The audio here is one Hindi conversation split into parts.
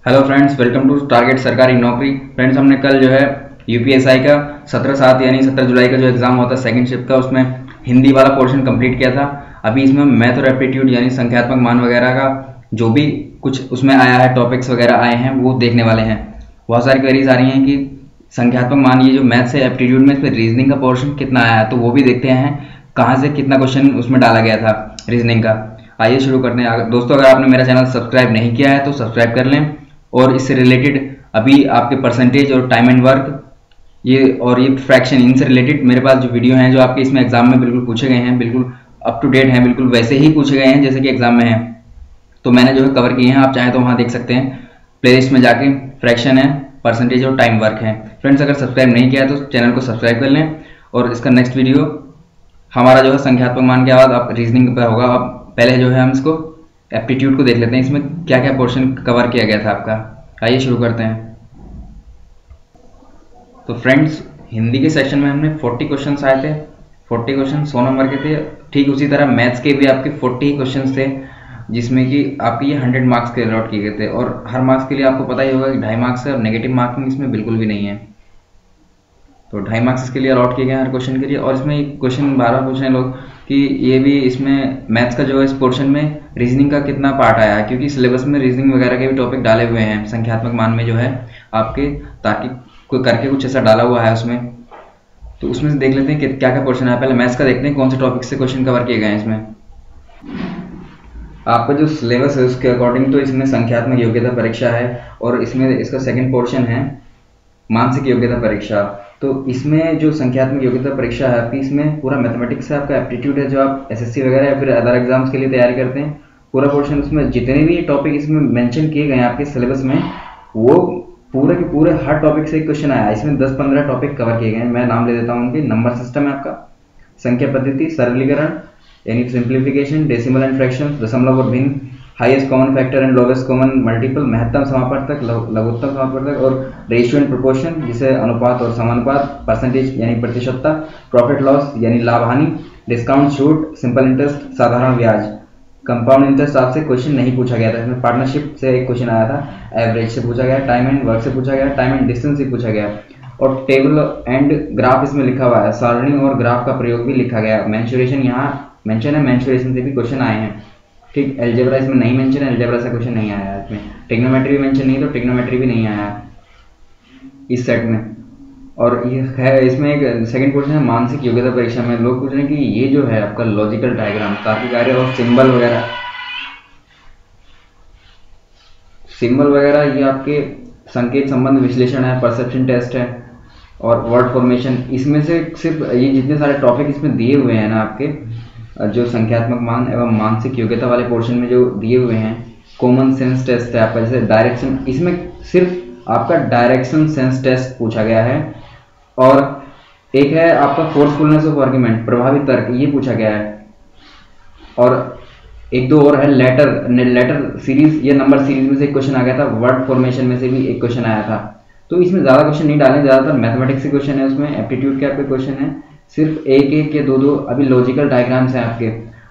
Hello friends, welcome to target Sarkari Naukri. Friends, हमने कल जो है यूपीएसआई का 17/7 यानी 17 जुलाई का जो एग्जाम होता है सेकंड शिफ्ट का, उसमें हिंदी वाला पोर्शन कंप्लीट किया था। अभी इसमें मैथ और एप्टीट्यूड यानी संख्यात्मक मान वगैरह का जो भी कुछ उसमें आया है, टॉपिक्स वगैरह आए हैं, वो देखने वाले हैं। बहुत सारी क्वेरीज आ रही हैं कि संख्यात्मक मान, ये जो मैथ से एप्टीट्यूड में इसमें रीजनिंग का पोर्शन कितना आया है, तो वो भी देखते हैं कहाँ से कितना क्वेश्चन उसमें डाला गया था रीजनिंग का। आइए शुरू करते हैं। दोस्तों, अगर आपने मेरा चैनल सब्सक्राइब नहीं किया है तो सब्सक्राइब कर लें। और इससे रिलेटेड अभी आपके परसेंटेज और टाइम एंड वर्क ये फ्रैक्शन, इनसे रिलेटेड मेरे पास जो वीडियो हैं जो आपके इसमें एग्जाम में बिल्कुल पूछे गए हैं, बिल्कुल अप टू डेट हैं, बिल्कुल वैसे ही पूछे गए हैं जैसे कि एग्जाम में हैं, तो मैंने जो है कवर किए हैं। आप चाहें तो वहाँ देख सकते हैं, प्लेलिस्ट में जाके फ्रैक्शन है, परसेंटेज और टाइम वर्क है। फ्रेंड्स, अगर सब्सक्राइब नहीं किया है तो चैनल को सब्सक्राइब कर लें। और इसका नेक्स्ट वीडियो हमारा जो है संख्यात्मक मान के बाद आप रीजनिंग पर होगा। अब पहले जो है हम इसको एप्टीट्यूड को देख लेते हैं, इसमें क्या क्या पोर्शन कवर किया गया था आपका। आइए शुरू करते हैं। तो फ्रेंड्स, हिंदी के सेक्शन में हमने 40 क्वेश्चंस आए थे। 40 क्वेश्चन 100 नंबर के थे। ठीक उसी तरह मैथ्स के भी आपके 40 क्वेश्चंस थे, जिसमें कि आपके ये 100 मार्क्स के अलॉट किए गए थे। और हर मार्क्स के लिए आपको पता ही होगा कि 2.5 मार्क्स है और नेगेटिव मार्किंग इसमें बिल्कुल भी नहीं है। तो 2.5 मार्क्स इसके लिए अलॉट किए गए हर क्वेश्चन के लिए। और इसमें एक क्वेश्चन बार बार पूछ रहे हैं लोग कि ये भी इसमें मैथ्स का जो है इस पोर्शन में रीजनिंग का कितना पार्ट आया है, क्योंकि सिलेबस में रीजनिंग वगैरह के भी टॉपिक डाले हुए हैं संख्यात्मक मान में जो है आपके, ताकि कोई करके कुछ ऐसा डाला हुआ है उसमें। तो उसमें से देख लेते हैं कि क्या क्या पोर्शन है। पहले मैथ्स का देखते हैं कौन से टॉपिक से क्वेश्चन कवर किए गए हैं इसमें। आपका जो सिलेबस है उसके अकॉर्डिंग तो इसमें संख्यात्मक योग्यता परीक्षा है, और इसमें इसका सेकेंड पोर्शन है मानसिक योग्यता परीक्षा। तो इसमें जो संख्यात्मक योग्यता परीक्षा है आपकी, इसमें पूरा मैथमेटिक्स है, आपका एप्टीट्यूड है जो आप एसएससी वगैरह या फिर अदर एग्जाम्स के लिए तैयारी करते हैं, पूरा पोर्शन उसमें जितने भी टॉपिक इसमें मेंशन किए गए हैं आपके सिलेबस में, वो पूरे के पूरे हर टॉपिक से एक क्वेश्चन आया। इसमें 10-15 टॉपिक कवर किए गए हैं। मैं नाम ले देता हूँ उनके। नंबर सिस्टम है आपका, संख्या पद्धति, सरलीकरण यानी सिंप्लीफिकेशन, डेसिमल एंड फ्रैक्शन, दशमलव और भिन्न, highest common factor and lowest common multiple, महत्तम समापवर्तक, लघुत्तम समापवर्तक, और रेशियो एंड प्रोपोर्शन जिसे अनुपात और समानुपात, परसेंटेज यानी प्रतिशतता, प्रॉफिट लॉस यानी लाभ हानि, डिस्काउंट छूट, सिंपल इंटरेस्ट, साधारण ब्याज, कंपाउंड इंटरेस्ट आपसे क्वेश्चन नहीं पूछा गया था। इसमें पार्टनरशिप से एक क्वेश्चन आया था, एवरेज से पूछा गया, टाइम एंड वर्क से पूछा गया, टाइम एंड डिस्टेंस से पूछा गया, और टेबल एंड ग्राफ इसमें लिखा हुआ है, सारणी और ग्राफ का प्रयोग भी लिखा गया। मेंसुरेशन यहाँ मेंशन है, मेंसुरेशन से भी क्वेश्चन आए हैं। ठीक, एल्जेब्रा इसमें नहीं मेंशन है, एल्जेब्रा से क्वेश्चन नहीं आया है इसमें। ट्रिग्नोमेट्री भी मेंशन नहीं, तो ट्रिग्नोमेट्री भी नहीं आया है इस सेट में। और ये है, इसमें एक सेकंड क्वेश्चन है मानसिक योग्यता परीक्षा में। लोग पूछ रहे हैं कि ये जो है आपका लॉजिकल डायग्राम, तार्किक कार्य और सिंबल वगैरह ये आपके संकेत संबंध विश्लेषण है, परसेप्शन टेस्ट है और वर्ड फॉर्मेशन। इसमें से सिर्फ ये जितने सारे टॉपिक इसमें दिए हुए हैं ना आपके, जो संख्यात्मक मान एवं मानसिक योग्यता वाले पोर्शन में जो दिए हुए हैं, कॉमन सेंस टेस्ट है आपका, जैसे डायरेक्शन, इसमें सिर्फ आपका डायरेक्शन सेंस टेस्ट पूछा गया है। और एक है आपका फोर्सफुलनेस ऑफ आर्ग्यूमेंट, प्रभावी तर्क, ये पूछा गया है। और एक दो और है, लेटर सीरीज या नंबर सीरीज में से एक क्वेश्चन आ गया था, वर्ड फॉर्मेशन में से भी एक क्वेश्चन आया था। तो इसमें ज्यादा क्वेश्चन नहीं डाले, ज्यादातर मैथमेटिक्स के क्वेश्चन है, उसमें एप्टीट्यूड के आपके क्वेश्चन है सिर्फ एक या दो। अभी लॉजिकल डायग्राम्स हैं आपके,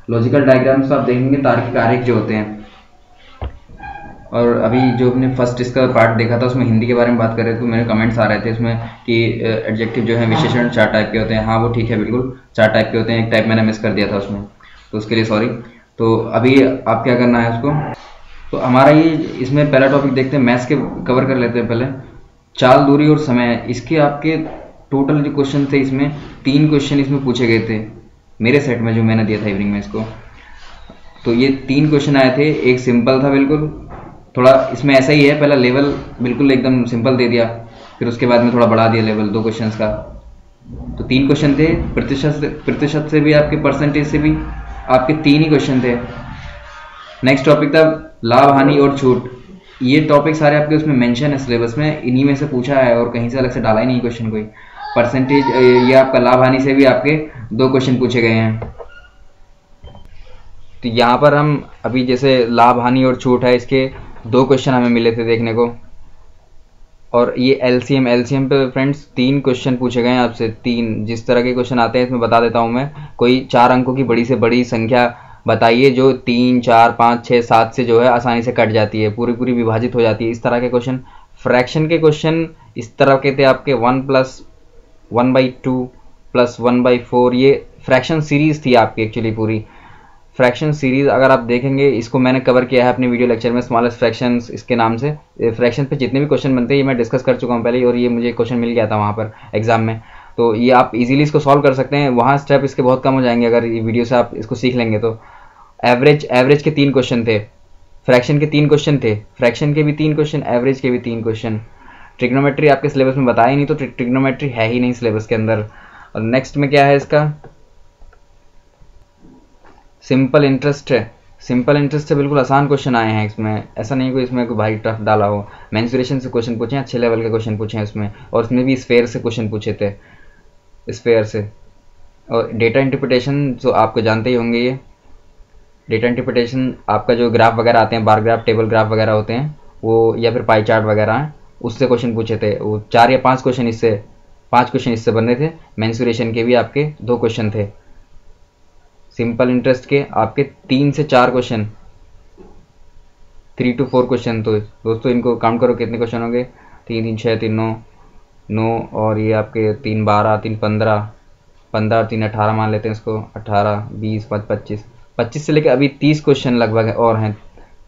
लॉजिकल डायग्राम्स आप देखेंगे तार्किक आरेख जो होते हैं। और अभी जो अपने फर्स्ट इसका पार्ट देखा था उसमें हिंदी के बारे में बात कर रहे थे, तो मेरे कमेंट्स आ रहे थे उसमें कि एडजेक्टिव जो है विशेषण 4 टाइप के होते हैं। हाँ, वो ठीक है, बिल्कुल 4 टाइप के होते हैं। एक टाइप मैंने मिस कर दिया था उसमें, तो उसके लिए सॉरी। तो अभी आप क्या करना है उसको, तो हमारा ये इसमें पहला टॉपिक देखते हैं, मैथ्स के कवर कर लेते हैं पहले। चाल, दूरी और समय, इसके आपके टोटल जो क्वेश्चन थे इसमें 3 क्वेश्चन इसमें पूछे गए थे मेरे सेट में, जो मैंने दिया था इवनिंग में इसको। तो ये 3 क्वेश्चन आए थे। एक सिंपल था बिल्कुल, थोड़ा इसमें ऐसा ही है, पहला लेवल बिल्कुल एकदम सिंपल दे दिया, फिर उसके बाद में थोड़ा बढ़ा दिया लेवल 2 क्वेश्चन का। तो 3 क्वेश्चन थे। प्रतिशत से भी आपके, परसेंटेज से भी आपके 3 ही क्वेश्चन थे। नेक्स्ट टॉपिक था लाभ हानि और छूट। ये टॉपिक सारे आपके उसमें मेंशन है सिलेबस में, इन्हीं में से पूछा है और कहीं से अलग से डाला ही नहीं क्वेश्चन कोई। परसेंटेज, ये आपका लाभ हानि से भी आपके 2 क्वेश्चन पूछे गए हैं। तो यहाँ पर हम अभी जैसे लाभ हानि और छूट है, इसके 2 क्वेश्चन हमें मिले थे देखने को। और ये एलसीएम पे फ्रेंड्स 3 क्वेश्चन पूछे गए हैं आपसे। 3 जिस तरह के क्वेश्चन आते हैं इसमें बता देता हूँ मैं। कोई 4 अंकों की बड़ी से बड़ी संख्या बताइए जो 3, 4, 5, 6, 7 से जो है आसानी से कट जाती है, पूरी पूरी विभाजित हो जाती है, इस तरह के क्वेश्चन। फ्रैक्शन के क्वेश्चन इस तरह के थे आपके 1+1/2 +1/4, ये फ्रैक्शन सीरीज थी आपकी एक्चुअली पूरी। फ्रैक्शन सीरीज अगर आप देखेंगे, इसको मैंने कवर किया है अपने वीडियो लेक्चर में, स्मॉलेस्ट फ्रैक्शंस इसके नाम से। फ्रैक्शन पे जितने भी क्वेश्चन बनते हैं ये मैं डिस्कस कर चुका हूँ पहले, और ये मुझे क्वेश्चन मिल गया था वहाँ पर एग्जाम में, तो ये आप इजीली इसको सॉल्व कर सकते हैं। वहाँ स्टेप इसके बहुत कम हो जाएंगे अगर ये वीडियो से आप इसको सीख लेंगे तो। एवरेज के 3 क्वेश्चन थे, फ्रैक्शन के 3 क्वेश्चन थे, फ्रैक्शन के भी 3 क्वेश्चन, एवरेज के भी 3 क्वेश्चन। ट्रिग्नोमेट्री आपके सिलेबस में बताया ही नहीं, तो ट्रिग्नोमेट्री है ही नहीं सिलेबस के अंदर। और नेक्स्ट में क्या है इसका, सिंपल इंटरेस्ट है। सिंपल इंटरेस्ट से बिल्कुल आसान क्वेश्चन आए हैं इसमें, ऐसा नहीं कोई इसमें कोई भाई टफ डाला हो। मेंसुरेशन से क्वेश्चन पूछे, अच्छे लेवल के क्वेश्चन पूछे हैं इसमें, और इसमें भी स्फेयर से क्वेश्चन पूछे थे, स्फेयर से। और डेटा इंटरप्रिटेशन जो आपको जानते ही होंगे, ये डेटा इंटरप्रिटेशन आपका जो ग्राफ वगैरह आते हैं, बार ग्राफ, टेबल ग्राफ वगैरह होते हैं वो, या फिर पाई चार्ट वगैरह हैं, उससे क्वेश्चन पूछे थे वो। 4 या 5 क्वेश्चन इससे, 5 क्वेश्चन इससे बन रहे थे। मेंसुरेशन के भी आपके 2 क्वेश्चन थे। सिंपल इंटरेस्ट के आपके 3 से 4 क्वेश्चन, 3 to 4 क्वेश्चन। तो दोस्तों इनको काउंट करो कितने क्वेश्चन होंगे, 3 3 6 3 9 9, और ये आपके 3 12 3 15 15 और 3 18 मान लेते हैं इसको, 18 20 25 25 से लेकर अभी 30 क्वेश्चन लगभग है और हैं।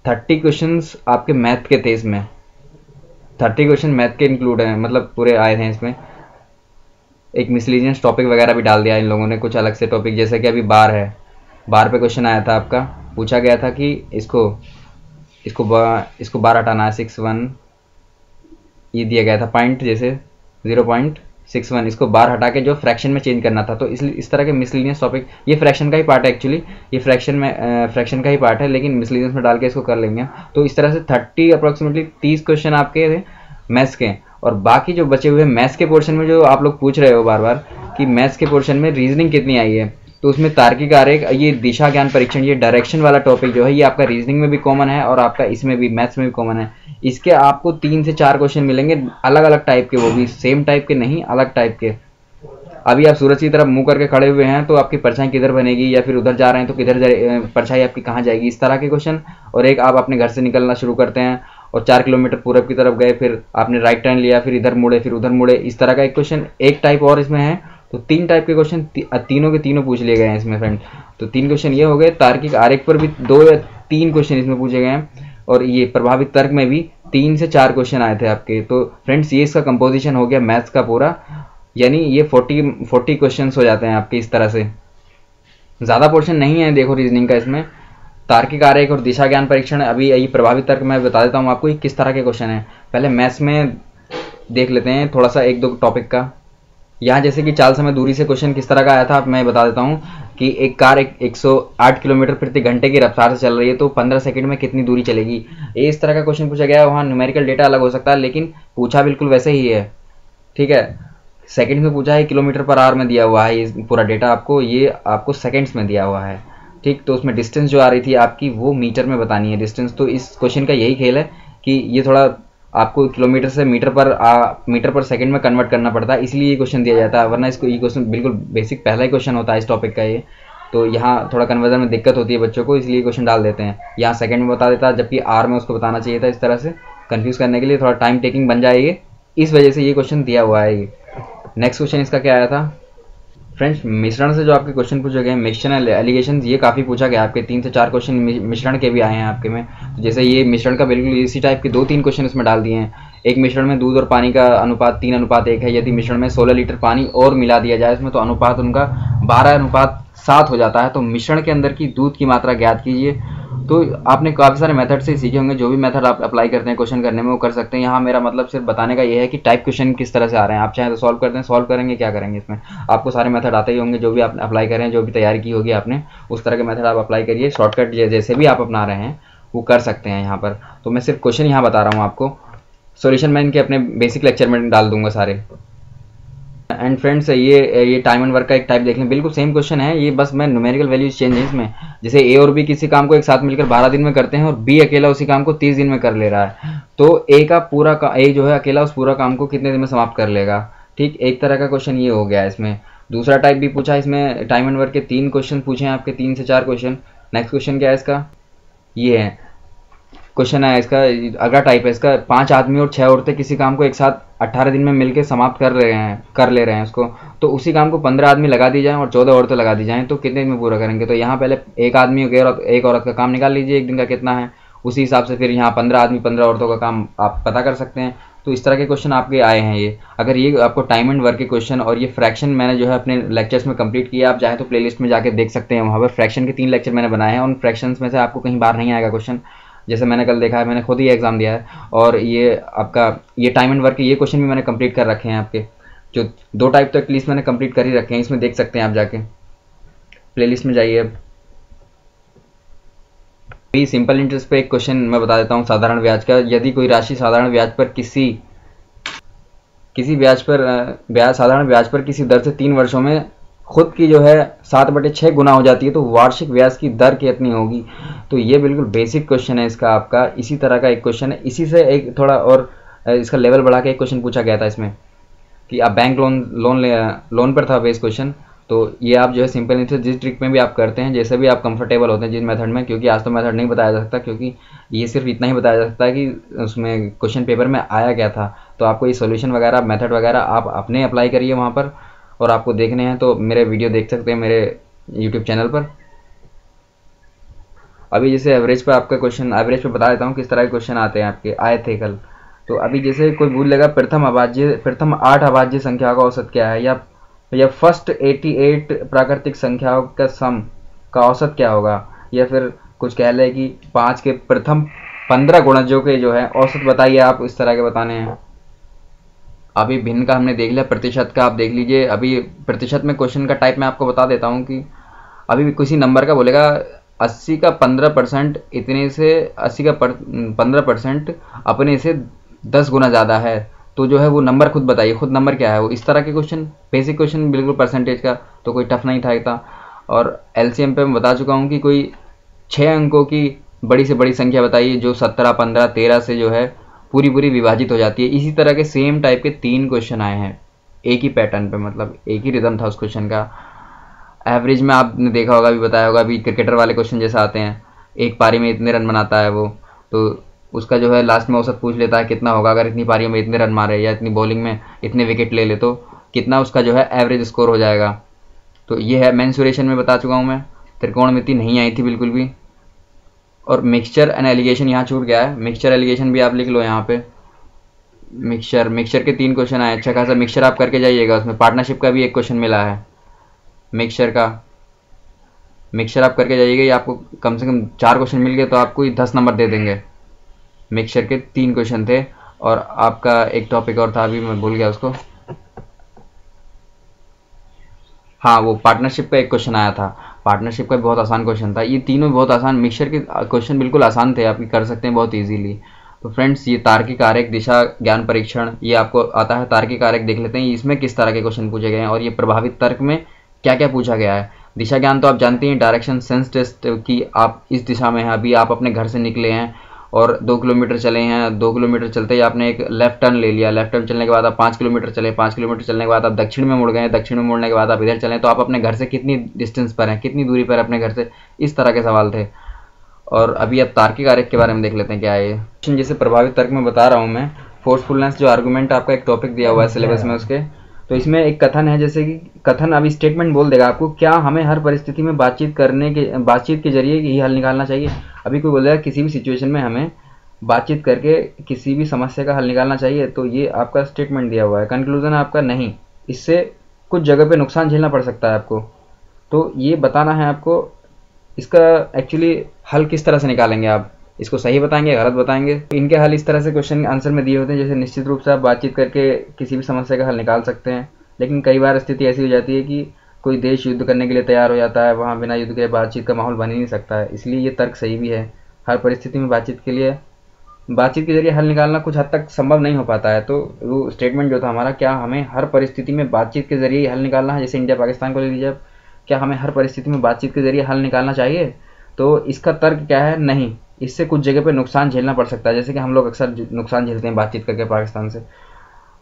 30 क्वेश्चन आपके मैथ के थे इसमें, 30 क्वेश्चन मैथ के इंक्लूड हैं, मतलब पूरे आए हैं इसमें। एक मिसलिनियस टॉपिक वगैरह भी डाल दिया इन लोगों ने, कुछ अलग से टॉपिक, जैसे कि अभी बार है, बार पे क्वेश्चन आया था आपका, पूछा गया था कि इसको बार हटाना है, 61 ये दिया गया था पॉइंट, जैसे 0.61, इसको बार हटा के जो फ्रैक्शन में चेंज करना था। तो इसलिए इस तरह के मिसलिनियस टॉपिक, ये फ्रैक्शन का ही पार्ट है एक्चुअली, ये फ्रैक्शन का ही पार्ट है, लेकिन मिसलिनियस में डाल के इसको कर लेंगे। तो इस तरह से 30 अप्रोक्सीमेटली 30 क्वेश्चन आपके थे मैथ्स के। और बाकी जो बचे हुए मैथ्स के पोर्शन में जो आप लोग पूछ रहे हो बार बार कि मैथ्स के पोर्शन में रीजनिंग कितनी आई है, तो उसमें तार्किक आरेख, ये दिशा ज्ञान परीक्षण, ये डायरेक्शन वाला टॉपिक जो है, ये आपका रीजनिंग में भी कॉमन है और आपका इसमें भी मैथ्स में भी कॉमन है। इसके आपको 3 से 4 क्वेश्चन मिलेंगे अलग अलग टाइप के, वो भी सेम टाइप के नहीं, अलग टाइप के। अभी आप सूरज की तरफ मुंह करके खड़े हुए हैं तो आपकी परछाई किधर बनेगी, या फिर उधर जा रहे हैं तो किधर परछाई आपकी कहाँ जाएगी, इस तरह के क्वेश्चन। और एक आप अपने घर से निकलना शुरू करते हैं और 4 किलोमीटर पूरब की तरफ गए, फिर आपने राइट टर्न लिया, फिर इधर मुड़े, फिर उधर मुड़े, इस तरह का एक क्वेश्चन। एक टाइप और इसमें है, तो 3 टाइप के क्वेश्चन तीनों के तीनों पूछ लिए गए हैं इसमें फ्रेंड। तो 3 क्वेश्चन ये हो गए। तार्किक आरेख पर भी 2 या 3 क्वेश्चन इसमें पूछे गए हैं, और ये प्रभावित तर्क में भी 3 से 4 क्वेश्चन आए थे आपके। तो फ्रेंड्स ये इसका कंपोजिशन हो गया मैथ्स का पूरा, यानी ये 40 क्वेश्चन हो जाते हैं आपके इस तरह से। ज़्यादा पोर्शन नहीं है देखो रीजनिंग का इसमें। तार्किक आरेख और दिशा ज्ञान परीक्षण, अभी ये प्रभावित तर्क मैं बता देता हूँ आपको किस तरह के क्वेश्चन है। पहले मैथ्स में देख लेते हैं थोड़ा सा 1-2 टॉपिक का। यहाँ जैसे कि चाल समय दूरी से क्वेश्चन किस तरह का आया था मैं बता देता हूँ कि एक कार 108 किलोमीटर प्रति घंटे की रफ्तार से चल रही है, तो 15 सेकंड में कितनी दूरी चलेगी, ये इस तरह का क्वेश्चन पूछा गया है। वहाँ न्यूमेरिकल डेटा अलग हो सकता है, लेकिन पूछा बिल्कुल वैसे ही है, ठीक है। सेकंड में पूछा है, किलोमीटर पर आवर में दिया हुआ है ये पूरा डेटा आपको, ये आपको सेकंड्स में दिया हुआ है, ठीक। तो उसमें डिस्टेंस जो आ रही थी आपकी वो मीटर में बतानी है डिस्टेंस। तो इस क्वेश्चन का यही खेल है कि ये थोड़ा आपको किलोमीटर से मीटर पर सेकंड में कन्वर्ट करना पड़ता है, इसलिए ये क्वेश्चन दिया जाता है। वरना इसको ये क्वेश्चन बिल्कुल बेसिक पहला ही क्वेश्चन होता है इस टॉपिक का ये। तो यहाँ थोड़ा कन्वर्जन में दिक्कत होती है बच्चों को, इसलिए क्वेश्चन डाल देते हैं। यहाँ सेकंड में बता देता है, जबकि आर में उसको बताना चाहिए था। इस तरह से कंफ्यूज करने के लिए थोड़ा टाइम टेकिंग बन जाएगी, इस वजह से ये क्वेश्चन दिया हुआ है ये। नेक्स्ट क्वेश्चन इसका क्या आया था फ्रेंड्स, मिश्रण से जो आपके क्वेश्चन पूछे गए, मिक्सचर एलिगेशन, ये काफ़ी पूछा गया आपके। 3 से 4 क्वेश्चन मिश्रण के भी आए हैं आपके में। तो जैसे ये मिश्रण का बिल्कुल इसी टाइप के 2-3 क्वेश्चन इसमें डाल दिए हैं। एक मिश्रण में दूध और पानी का अनुपात 3:1 है। यदि मिश्रण में 16 लीटर पानी और मिला दिया जाए इसमें, तो अनुपात उनका 12:7 हो जाता है। तो मिश्रण के अंदर की दूध की मात्रा ज्ञात कीजिए। तो आपने काफ़ी सारे मेथड से सीखे होंगे, जो भी मेथड आप अप्लाई करते हैं क्वेश्चन करने में वो कर सकते हैं। यहाँ मेरा मतलब सिर्फ बताने का ये है कि टाइप क्वेश्चन किस तरह से आ रहे हैं। आप चाहे तो सॉल्व करते हैं, सॉल्व करेंगे, क्या करेंगे इसमें, आपको सारे मेथड आते ही होंगे। जो भी आप अप्लाई करें, जो भी तैयारी की होगी आपने, उस तरह के मेथड आप अप्लाई करिए। शॉर्टकट जैसे भी आप अपना रहे हैं वो कर सकते हैं यहाँ पर। तो मैं सिर्फ क्वेश्चन यहाँ बता रहा हूँ आपको, सॉल्यूशन मैं इनके अपने बेसिक लेक्चर में डाल दूंगा सारे। एंड फ्रेंड्स ये टाइम एंड वर्क का एक टाइप देख लें, बिल्कुल सेम क्वेश्चन है ये, बस मैं न्यूमेरिकल वैल्यूज चेंज है इसमें। जैसे ए और बी किसी काम को एक साथ मिलकर 12 दिन में करते हैं और बी अकेला उसी काम को 30 दिन में कर ले रहा है, तो ए जो है अकेला उस पूरा काम को कितने दिन में समाप्त कर लेगा, ठीक। एक तरह का क्वेश्चन ये हो गया इसमें। दूसरा टाइप भी पूछा इसमें, टाइम एंड वर्क के 3 क्वेश्चन पूछे हैं आपके, 3 से 4 क्वेश्चन। नेक्स्ट क्वेश्चन क्या है इसका, ये है क्वेश्चन है इसका, अगला टाइप है इसका, 5 आदमी और 6 औरतें किसी काम को एक साथ 18 दिन में मिलकर समाप्त कर ले रहे हैं उसको, तो उसी काम को 15 आदमी लगा दी जाएं और 14 औरतें लगा दी जाएं तो कितने दिन में पूरा करेंगे। तो यहाँ पहले एक आदमी एक औरत का काम निकाल लीजिए, एक दिन का कितना है, उसी हिसाब से फिर यहाँ 15 आदमी 15 औरतों का काम आप पता कर सकते हैं। तो इस तरह के क्वेश्चन आपके आए हैं ये। अगर ये आपको टाइम एंड वर्क के क्वेश्चन और ये फ्रैक्शन मैंने जो है अपने लेक्चर्स में कंप्लीट किया, आप चाहें तो प्लेलिस्ट में जाके देख सकते हैं, वहाँ पर फ्रैक्शन के 3 लेक्चर मैंने बनाए हैं। उन फ्रैक्शंस में से आपको कहीं बाहर नहीं आएगा क्वेश्चन, जैसे मैंने कल देखा है, मैंने खुद ही एग्जाम दिया है। और ये आपका ये टाइम एंड वर्क के ये क्वेश्चन भी मैंने कंप्लीट कर रखे हैं, आपके जो 2 टाइप तो एटलीस्ट मैंने कंप्लीट कर ही रखे हैं, इसमें देख सकते हैं आप जाके प्लेलिस्ट में जाइए। अभी सिंपल इंटरेस्ट पे एक क्वेश्चन मैं बता देता हूँ साधारण ब्याज का। यदि कोई राशि साधारण ब्याज पर साधारण ब्याज पर किसी दर से 3 वर्षों में खुद की जो है 7/6 गुना हो जाती है तो वार्षिक ब्याज की दर कितनी होगी। तो ये बिल्कुल बेसिक क्वेश्चन है इसका आपका। इसी तरह का एक क्वेश्चन है, इसी से एक थोड़ा और इसका लेवल बढ़ा के एक क्वेश्चन पूछा गया था इसमें कि आप बैंक लोन पर था बेस क्वेश्चन। तो ये आप जो है सिंपल इंटरेस्ट जिस ट्रिक में भी आप करते हैं, जैसे भी आप कंफर्टेबल होते हैं जिस मेथड में, क्योंकि आज तो मेथड नहीं बताया जा सकता, क्योंकि ये सिर्फ इतना ही बताया जा सकता है कि उसमें क्वेश्चन पेपर में आया क्या था। तो आपको ये सोल्यूशन वगैरह मेथड वगैरह आप अपने अप्लाई करिए वहाँ पर, और आपको देखने हैं तो मेरे वीडियो देख सकते हैं मेरे यूट्यूब चैनल पर। अभी जैसे एवरेज पे आपका क्वेश्चन, एवरेज पे बता देता हूँ किस तरह के क्वेश्चन आते हैं, आपके आए थे कल। तो अभी जैसे कोई भूल लेगा प्रथम 8 अभाज्य संख्याओं का औसत क्या है, या फर्स्ट 88 प्राकृतिक संख्याओं का सम का औसत क्या होगा, या फिर कुछ कह ले कि 5 के प्रथम 15 गुणजों के जो है औसत बताइए, आप इस तरह के बताने हैं। अभी भिन्न का हमने देख लिया, प्रतिशत का आप देख लीजिए। अभी प्रतिशत में क्वेश्चन का टाइप मैं आपको बता देता हूँ कि अभी भी किसी नंबर का बोलेगा 80 का 15% इतने से 80 का 15% अपने से 10 गुना ज़्यादा है, तो जो है वो नंबर खुद बताइए, खुद नंबर क्या है वो। इस तरह के क्वेश्चन, बेसिक क्वेश्चन बिल्कुल परसेंटेज का, तो कोई टफ नहीं था इतना। और एलसीएम पे मैं बता चुका हूँ कि कोई 6 अंकों की बड़ी से बड़ी संख्या बताइए जो 17, 15, 13 से जो है पूरी विभाजित हो जाती है। इसी तरह के सेम टाइप के 3 क्वेश्चन आए हैं एक ही पैटर्न पे, मतलब एक ही रिदम था उस क्वेश्चन का। एवरेज में आपने देखा होगा, भी बताया होगा, अभी क्रिकेटर वाले क्वेश्चन जैसा आते हैं, एक पारी में इतने रन बनाता है वो, तो उसका जो है लास्ट में औसत पूछ लेता है कितना होगा, अगर इतनी पारियों में इतने रन मारे या इतनी बॉलिंग में इतने विकेट ले ले तो कितना उसका जो है एवरेज स्कोर हो जाएगा। तो ये है। मेंसुरेशन में बता चुका हूँ मैं, त्रिकोणमिति नहीं आई थी बिल्कुल भी। और मिक्सचर एंड एलिगेशन यहाँ छूट गया है, मिक्सचर एलिगेशन भी आप लिख लो यहाँ पे। मिक्सचर के 3 क्वेश्चन आए, अच्छा खासा मिक्सचर आप करके जाइएगा। उसमें पार्टनरशिप का भी एक क्वेश्चन मिला है, मिक्सचर आप करके जाइएगा। ये आपको कम से कम 4 क्वेश्चन मिल गए तो आपको 10 नंबर दे देंगे। मिक्सचर के 3 क्वेश्चन थे। और आपका एक टॉपिक और था, अभी मैं भूल गया उसको, हाँ वो पार्टनरशिप का एक क्वेश्चन आया था, पार्टनरशिप का बहुत आसान क्वेश्चन था। ये तीनों बहुत आसान, मिक्सचर के क्वेश्चन बिल्कुल आसान थे, आप कर सकते हैं बहुत इजीली। तो फ्रेंड्स ये तार्किक आरेख दिशा ज्ञान परीक्षण ये आपको आता है। तार्किक आरेख देख लेते हैं इसमें किस तरह के क्वेश्चन पूछे गए हैं और ये प्रभावित तर्क में क्या क्या पूछा गया है। दिशा ज्ञान तो आप जानते हैं, डायरेक्शन सेंस टेस्ट की आप इस दिशा में हैं, अभी आप अपने घर से निकले हैं और 2 किलोमीटर चले हैं, 2 किलोमीटर चलते ही आपने एक लेफ्ट टर्न ले लिया, लेफ्ट टर्न चलने के बाद आप 5 किलोमीटर चले, 5 किलोमीटर चलने के बाद आप दक्षिण में मुड़ गए, दक्षिण में मुड़ने के बाद आप इधर चलें, तो आप अपने घर से कितनी डिस्टेंस पर हैं, कितनी दूरी पर अपने घर से, इस तरह के सवाल थे। और अभी अब तार्किक आरेख के बारे में देख लेते हैं क्या है ये। जैसे प्रभावित तर्क में बता रहा हूँ मैं, फोर्सफुलनेस जो आर्गूमेंट आपका एक टॉपिक दिया हुआ है सिलेबस में उसके, तो इसमें एक कथन है, जैसे कि कथन अभी स्टेटमेंट बोल देगा आपको, क्या हमें हर परिस्थिति में बातचीत के जरिए ही हल निकालना चाहिए। अभी कोई बोलेगा किसी भी सिचुएशन में हमें बातचीत करके किसी भी समस्या का हल निकालना चाहिए, तो ये आपका स्टेटमेंट दिया हुआ है। कंक्लूजन है आपका नहीं, इससे कुछ जगह पे नुकसान झेलना पड़ सकता है आपको, तो ये बताना है आपको इसका एक्चुअली हल किस तरह से निकालेंगे। आप इसको सही बताएंगे, गलत बताएंगे। इनके हल इस तरह से क्वेश्चन आंसर में दिए होते हैं, जैसे निश्चित रूप से आप बातचीत करके किसी भी समस्या का हल निकाल सकते हैं, लेकिन कई बार स्थिति ऐसी हो जाती है कि कोई देश युद्ध करने के लिए तैयार हो जाता है, वहाँ बिना युद्ध के बातचीत का माहौल बन ही नहीं सकता है। इसलिए ये तर्क सही भी है, हर परिस्थिति में बातचीत के जरिए हल निकालना कुछ हद तक संभव नहीं हो पाता है। तो वो स्टेटमेंट जो था हमारा, क्या हमें हर परिस्थिति में बातचीत के जरिए हल निकालना है, जैसे इंडिया पाकिस्तान को ले लीजिए, क्या हमें हर परिस्थिति में बातचीत के जरिए हल निकालना चाहिए, तो इसका तर्क क्या है, नहीं, इससे कुछ जगह पे नुकसान झेलना पड़ सकता है, जैसे कि हम लोग अक्सर नुकसान झेलते हैं बातचीत करके पाकिस्तान से।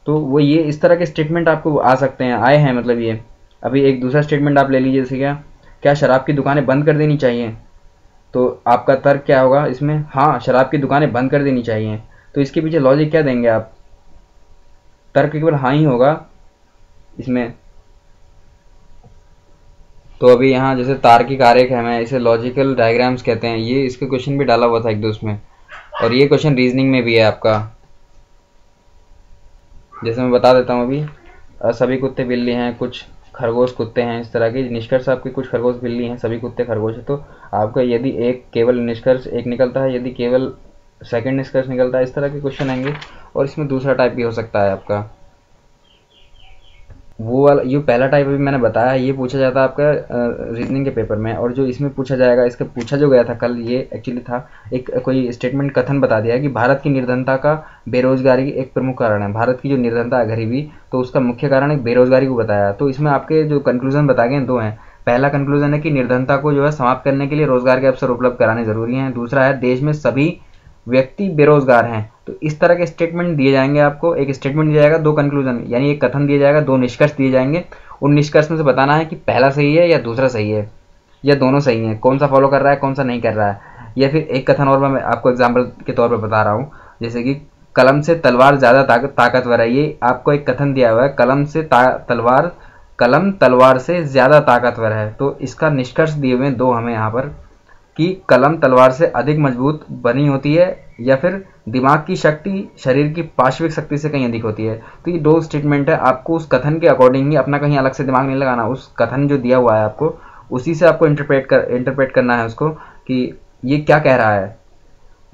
तो वो ये इस तरह के स्टेटमेंट आपको आ सकते हैं, आए हैं मतलब ये। अभी एक दूसरा स्टेटमेंट आप ले लीजिए, जैसे क्या शराब की दुकानें बंद कर देनी चाहिए, तो आपका तर्क क्या होगा इसमें? हाँ, शराब की दुकानें बंद कर देनी चाहिए। तो इसके पीछे लॉजिक क्या देंगे आप? तर्क केवल हाँ ही होगा इसमें। तो अभी यहाँ जैसे तार्किक आरेख है, मैं इसे लॉजिकल डायग्राम्स कहते हैं, ये इसके क्वेश्चन भी डाला हुआ था एक दो उसमें, और ये क्वेश्चन रीजनिंग में भी है आपका। जैसे मैं बता देता हूँ अभी, सभी कुत्ते बिल्ली हैं, कुछ खरगोश कुत्ते हैं, इस तरह के निष्कर्ष आपके, कुछ खरगोश बिल्ली हैं, सभी कुत्ते खरगोश है। तो आपका यदि एक केवल निष्कर्ष एक निकलता है, यदि केवल सेकंड निष्कर्ष निकलता है, इस तरह के क्वेश्चन आएंगे। और इसमें दूसरा टाइप भी हो सकता है आपका, वो वाला, ये पहला टाइप अभी मैंने बताया, ये पूछा जाता है आपका रीजनिंग के पेपर में। और जो इसमें पूछा जाएगा, इसका पूछा जो गया था कल, ये एक्चुअली था एक कोई स्टेटमेंट, कथन बता दिया कि भारत की निर्धनता का बेरोजगारी एक प्रमुख कारण है। भारत की जो निर्धनता है, गरीबी, तो उसका मुख्य कारण एक बेरोजगारी को बताया। तो इसमें आपके जो कंक्लूजन बताए गए दो हैं। पहला कंक्लूजन है कि निर्धनता को जो है समाप्त करने के लिए रोजगार के अवसर उपलब्ध कराने जरूरी हैं। दूसरा है देश में सभी व्यक्ति बेरोजगार हैं। तो इस तरह के स्टेटमेंट दिए जाएंगे आपको, एक स्टेटमेंट दिया जाएगा, दो कंक्लूजन यानी एक कथन दिया जाएगा, दो निष्कर्ष दिए जाएंगे। उन निष्कर्ष में से बताना है कि पहला सही है या दूसरा सही है या दोनों सही है, कौन सा फॉलो कर रहा है कौन सा नहीं कर रहा है। या फिर एक कथन और मैं आपको एग्जाम्पल के तौर पर बता रहा हूँ, जैसे कि कलम से तलवार ज्यादा ताकतवर है। ये आपको एक कथन दिया हुआ है, कलम से तलवार, कलम तलवार से ज्यादा ताकतवर है। तो इसका निष्कर्ष दिए हुए दो हमें यहाँ पर, कि कलम तलवार से अधिक मजबूत बनी होती है या फिर दिमाग की शक्ति शरीर की पार्श्विक शक्ति से कहीं अधिक होती है। तो ये दो स्टेटमेंट है, आपको उस कथन के अकॉर्डिंग ही, अपना कहीं अलग से दिमाग नहीं लगाना, उस कथन जो दिया हुआ है आपको उसी से आपको इंटरप्रेट करना है उसको, कि ये क्या कह रहा है।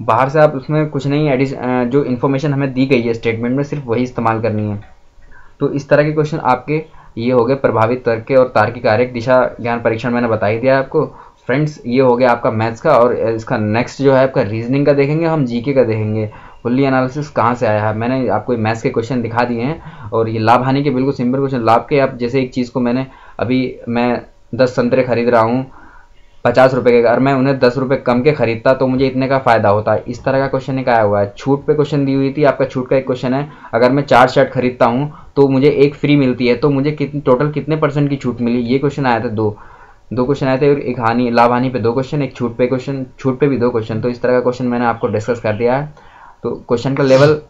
बाहर से आप उसमें कुछ नहीं, जो इन्फॉर्मेशन हमें दी गई है स्टेटमेंट में, सिर्फ वही इस्तेमाल करनी है। तो इस तरह के क्वेश्चन आपके ये हो गए प्रभावित तर्क के और तार्किक आरेख दिशा ज्ञान परीक्षण मैंने बता ही दिया आपको। फ्रेंड्स, ये हो गया आपका मैथ्स का, और इसका नेक्स्ट जो है आपका रीजनिंग का देखेंगे, हम जीके का देखेंगे, फुल्ली एनालिसिस कहाँ से आया है। मैंने आपको मैथ्स के क्वेश्चन दिखा दिए हैं, और ये लाभ हानि के बिल्कुल सिंपल क्वेश्चन। लाभ के, आप जैसे एक चीज़ को मैं 10 संतरे खरीद रहा हूँ 50 रुपये के, अगर मैं उन्हें 10 रुपये कम के खरीदता तो मुझे इतने का फायदा होता है। इस तरह का क्वेश्चन एक आया हुआ है। छूट पे क्वेश्चन दी हुई थी, आपका छूट का एक क्वेश्चन है, अगर मैं 4 शर्ट खरीदता हूँ तो मुझे एक फ्री मिलती है, तो मुझे टोटल कितने % की छूट मिली, ये क्वेश्चन आया था। दो क्वेश्चन आए थे, एक हानि लाभ हानि पे 2 क्वेश्चन, एक छूट पे भी 2 क्वेश्चन। तो इस तरह का क्वेश्चन मैंने आपको डिस्कस कर दिया है। तो क्वेश्चन का लेवल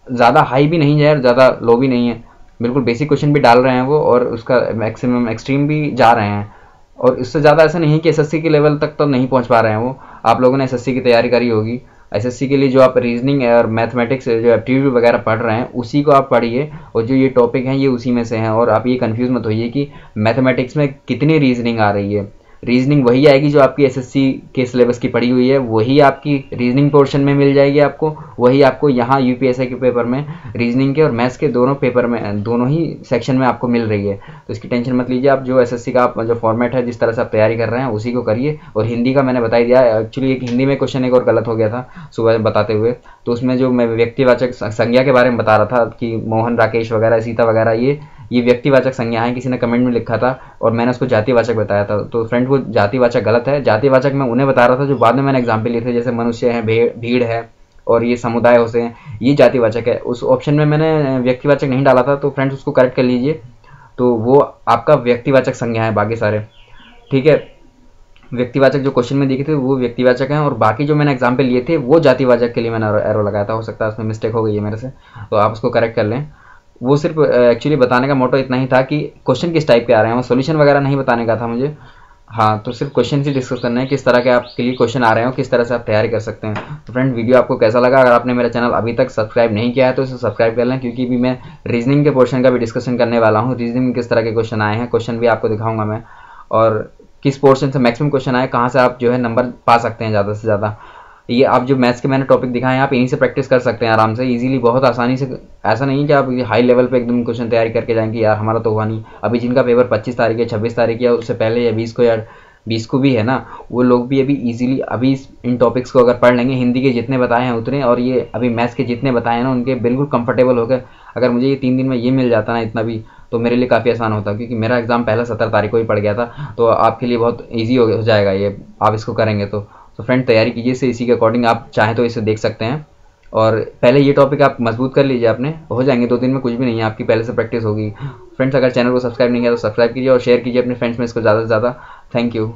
ज़्यादा हाई भी नहीं है और ज़्यादा लो भी नहीं है, बिल्कुल बेसिक क्वेश्चन भी डाल रहे हैं वो, और उसका मैक्सिमम एक्सट्रीम भी जा रहे हैं। और इससे ज़्यादा ऐसा नहीं है कि एसएससी के लेवल तक तो नहीं पहुंच पा रहे हैं वो। आप लोगों ने एसएससी की तैयारी करी होगी, एसएससी के लिए जो आप रीजनिंग और मैथमेटिक्स जो एप्टीट्यूड वगैरह पढ़ रहे हैं उसी को आप पढ़िए, और जो ये टॉपिक हैं ये उसी में से हैं। और आप ये कंफ्यूज मत होइए कि मैथमेटिक्स में कितनी रीजनिंग आ रही है। रीजनिंग वही आएगी जो आपकी एसएससी के सिलेबस की पड़ी हुई है, वही आपकी रीजनिंग पोर्शन में मिल जाएगी आपको, वही आपको यहाँ यूपीएससी के पेपर में रीजनिंग के और मैथ्स के दोनों पेपर में, दोनों ही सेक्शन में आपको मिल रही है। तो इसकी टेंशन मत लीजिए, आप जो एसएससी का जो फॉर्मेट है, जिस तरह से आप तैयारी कर रहे हैं उसी को करिए। और हिंदी का मैंने बता ही दिया। एक्चुअली एक हिंदी में क्वेश्चन एक और गलत हो गया था सुबह बताते हुए, तो उसमें जो मैं व्यक्तिवाचक संज्ञा के बारे में बता रहा था कि मोहन, राकेश वगैरह, सीता वगैरह, ये व्यक्तिवाचक संज्ञा है, किसी ने कमेंट में लिखा था और मैंने उसको जातिवाचक बताया था। तो फ्रेंड, वो जातिवाचक गलत है। जातिवाचक मैं उन्हें बता रहा था जो बाद में मैंने एग्जाम्पल लिए थे, जैसे मनुष्य है, भीड़ है, और ये समुदाय होते हैं, ये जातिवाचक है। उस ऑप्शन में मैंने व्यक्तिवाचक नहीं डाला था, तो फ्रेंड्स उसको करेक्ट कर लीजिए। तो वो आपका व्यक्तिवाचक संज्ञा है, बाकी सारे ठीक है। व्यक्तिवाचक जो क्वेश्चन में दिखे थे वो व्यक्तिवाचक हैं, और बाकी जो मैंने एग्जाम्पल लिए थे वो जातिवाचक के लिए मैंने एरो लगाया था। हो सकता है उसमें मिस्टेक हो गई है मेरे से, तो आप उसको करेक्ट कर लें। वो सिर्फ एक्चुअली बताने का मोटो इतना ही था कि क्वेश्चन किस टाइप के आ रहे हैं, वो सोल्यूशन वगैरह नहीं बताने का था मुझे। हाँ, तो सिर्फ क्वेश्चन ही डिस्कस करना है, किस तरह के आपके लिए क्वेश्चन आ रहे हो, किस तरह से आप तैयारी कर सकते हैं। तो फ्रेंड, वीडियो आपको कैसा लगा? अगर आपने मेरा चैनल अभी तक सब्सक्राइब नहीं किया है तो इसे सब्सक्राइब कर लें, क्योंकि भी मैं रीजनिंग के पोर्शन का भी डिस्कशन करने वाला हूँ। रीजनिंग में किस तरह के क्वेश्चन आए हैं, क्वेश्चन भी आपको दिखाऊंगा मैं, और किस पोर्शन से मैक्सिमम क्वेश्चन आए, कहाँ से आप जो है नंबर पा सकते हैं ज़्यादा से ज़्यादा। ये आप जो मैथ्स के मैंने टॉपिक दिखाए हैं, आप इन्हीं से प्रैक्टिस कर सकते हैं आराम से, इजीली, बहुत आसानी से। ऐसा नहीं कि आप हाई लेवल पे एकदम क्वेश्चन तैयारी करके जाएंगे, यार हमारा तो हुआ नहीं। अभी जिनका पेपर 25 तारीख या 26 तारीख या उससे पहले या 20 को भी है ना, वो लोग भी अभी इजीली अभी इन टॉपिक्स को अगर पढ़ लेंगे, हिंदी के जितने बताए हैं उतने, और ये अभी मैथ्स के जितने बताए हैं ना उनके, बिल्कुल कंफर्टेबल हो गए। अगर मुझे ये 3 दिन में ये मिल जाता ना इतना भी, तो मेरे लिए काफ़ी आसान होता, क्योंकि मेरा एग्जाम पहला 17 तारीख को ही पड़ गया था। तो आपके लिए बहुत ईजी हो जाएगा ये, आप इसको करेंगे तो फ्रेंड तैयारी कीजिए से, इसी के अकॉर्डिंग आप चाहें तो इसे देख सकते हैं। और पहले ये टॉपिक आप मजबूत कर लीजिए, अपने हो जाएंगे 2 दिन में, कुछ भी नहीं है, आपकी पहले से प्रैक्टिस होगी। फ्रेंड्स, अगर चैनल को सब्सक्राइब नहीं किया तो सब्सक्राइब कीजिए और शेयर कीजिए अपने फ्रेंड्स में इसको ज़्यादा से ज़्यादा। Thank you.